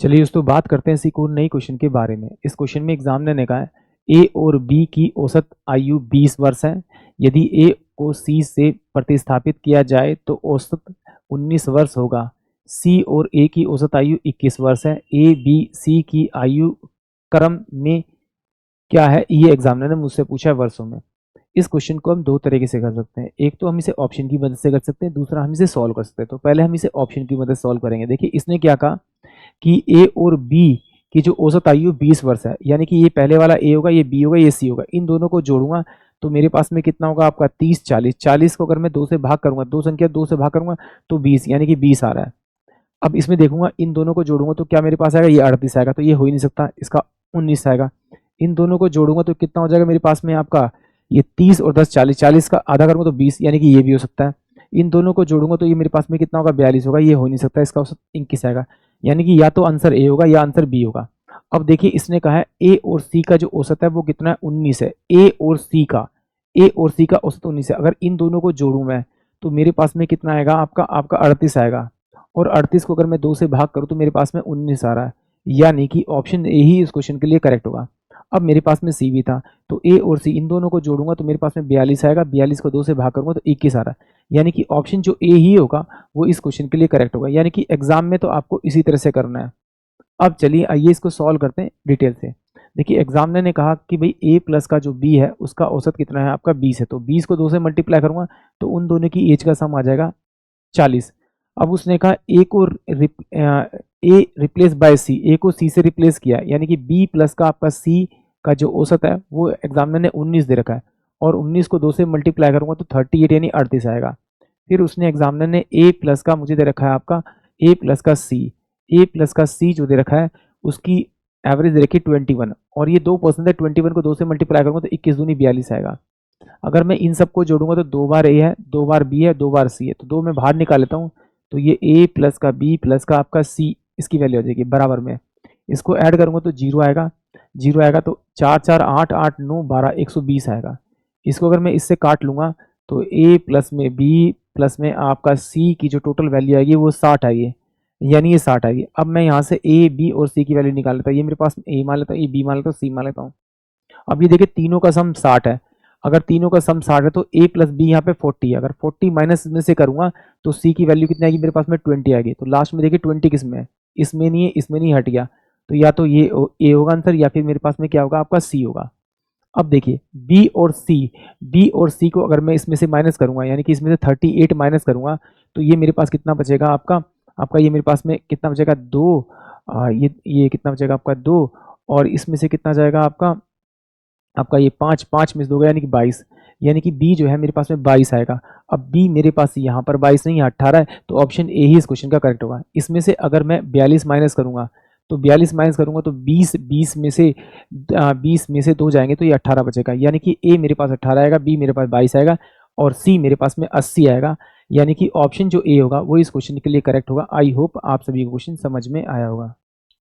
चलिए दोस्तों बात करते हैं इसी को नई क्वेश्चन के बारे में। इस क्वेश्चन में एग्जामिनर ने कहा है ए और बी की औसत आयु 20 वर्ष है। यदि ए को सी से प्रतिस्थापित किया जाए तो औसत 19 वर्ष होगा। सी और ए की औसत आयु 21 वर्ष है। ए बी सी की आयु क्रम में क्या है, ये एग्जामिनर ने मुझसे पूछा है वर्षों में। इस क्वेश्चन को हम दो तरीके से कर सकते हैं। एक तो हम इसे ऑप्शन की मदद से कर सकते हैं, दूसरा हम इसे सॉल्व कर सकते हैं। तो पहले हम इसे ऑप्शन की मदद से सॉल्व करेंगे। देखिए इसने क्या कहा कि ए और बी की जो औसत आयु 20 वर्ष है, यानी कि ये पहले वाला ए होगा, ये बी होगा, ये सी होगा। इन दोनों को जोड़ूंगा तो मेरे पास में कितना होगा आपका 30 40। 40 को अगर मैं 2 से भाग करूंगा, दो संख्या 2 से भाग करूंगा तो 20, यानी कि 20 आ रहा है। अब इसमें देखूंगा इन दोनों को जोड़ूंगा तो क्या मेरे पास आएगा, ये 38 आएगा, तो ये हो ही नहीं सकता, इसका 19 आएगा। इन दोनों को जोड़ूंगा तो कितना हो जाएगा मेरे पास में आपका, ये 30 और 10 40, 40 का आधा करूंगा तो 20, यानी कि ये भी हो सकता है। इन दोनों को जोड़ूंगा तो ये मेरे पास में कितना होगा, 42 होगा, ये हो नहीं सकता, इसका औसत 21 आएगा। यानी कि या तो आंसर ए होगा या आंसर बी होगा। अब देखिए इसने कहा है ए और सी का जो औसत है वो कितना है, 19 है। ए और सी का औसत 19 है। अगर इन दोनों को जोड़ूं मैं तो मेरे पास में कितना आएगा आपका आपका 38 आएगा। और 38 को अगर मैं 2 से भाग करूं तो मेरे पास में 19 आ रहा है, यानी कि ऑप्शन ए ही इस क्वेश्चन के लिए करेक्ट होगा। अब मेरे पास में सी भी था, तो ए और सी इन दोनों को जोड़ूंगा तो मेरे पास में 42 आएगा। 42 को 2 से भाग करूंगा तो 21 आ रहा है, यानी कि ऑप्शन जो ए ही होगा वो इस क्वेश्चन के लिए करेक्ट होगा। यानी कि एग्जाम में तो आपको इसी तरह से करना है। अब चलिए आइए इसको सॉल्व करते हैं डिटेल से। देखिए एग्जामिनर ने कहा कि भाई ए प्लस का जो बी है उसका औसत कितना है आपका 20 है, तो 20 को 2 से मल्टीप्लाई करूंगा तो उन दोनों की एज का सम आ जाएगा 40। अब उसने कहा ए को ए रिप्लेस बाय सी, ए को सी से रिप्लेस किया, यानी कि बी प्लस का आपका सी का जो औसत है वो एग्जामिनर ने 19 दे रखा है, और 19 को 2 से मल्टीप्लाई करूंगा तो 38 यानी 38 आएगा। फिर उसने एग्जामिनर ने ए प्लस का मुझे दे रखा है आपका ए प्लस का सी, ए प्लस का सी जो दे रखा है उसकी एवरेज दे रखी 21, और ये 2% है, 21 को 2 से मल्टीप्लाई करूंगा तो 21 दूनी 42 आएगा। अगर मैं इन सबको जोड़ूंगा तो 2 बार ए है, 2 बार बी है, 2 बार सी है, तो 2 मैं बाहर निकाल लेता हूँ तो ये ए प्लस का बी प्लस का आपका सी, इसकी वैल्यू आ जाएगी बराबर में। इसको ऐड करूंगा तो 0 आएगा, 0 आएगा तो 4 4 8 8 9 12 120 आएगा। इसको अगर मैं इससे काट लूंगा तो ए प्लस में बी प्लस में आपका सी की जो टोटल वैल्यू आएगी वो 60 आएगी, यानी ये 60 आएगी। अब मैं यहाँ से ए बी और सी की वैल्यू निकाल लेता हूँ। ये मेरे पास ए मान लेता हूँ, ये बी मान लेता हूँ, सी मान लेता हूँ। अब ये देखिए तीनों का सम 60 है। अगर तीनों का सम 60 है तो a प्लस बी यहाँ पे 40 है। अगर 40 माइनस में से करूंगा तो c की वैल्यू कितनी आएगी मेरे पास में 20 आएगी। तो लास्ट में देखिए 20 किस में है, इसमें नहीं है, इसमें नहीं, हट गया। तो या तो ये a होगा आंसर, या फिर मेरे पास में क्या होगा आपका c होगा। अब देखिए बी और सी को अगर मैं इसमें से माइनस करूंगा, यानी कि इसमें से 38 माइनस करूंगा तो ये मेरे पास कितना बचेगा आपका आपका ये मेरे पास में कितना बचेगा 2, ये कितना बचेगा आपका 2, और इसमें से कितना जाएगा आपका आपका ये 5 5 में से 2 गया, यानी कि 22, यानी कि बी जो है मेरे पास में 22 आएगा। अब बी मेरे पास यहाँ पर 22 नहीं है, 18 है, तो ऑप्शन ए ही इस क्वेश्चन का करेक्ट होगा। इसमें से अगर मैं 42 माइनस करूंगा तो 42 माइनस करूंगा तो 20 में से 2 जाएंगे तो ये 18 बचेगा, यानी कि ए मेरे पास 18 आएगा, बी मेरे पास 22 आएगा, और सी मेरे पास में 80 आएगा। यानी कि ऑप्शन जो ए होगा वो इस क्वेश्चन के लिए करेक्ट होगा। आई होप आप सभी को क्वेश्चन समझ में आया होगा।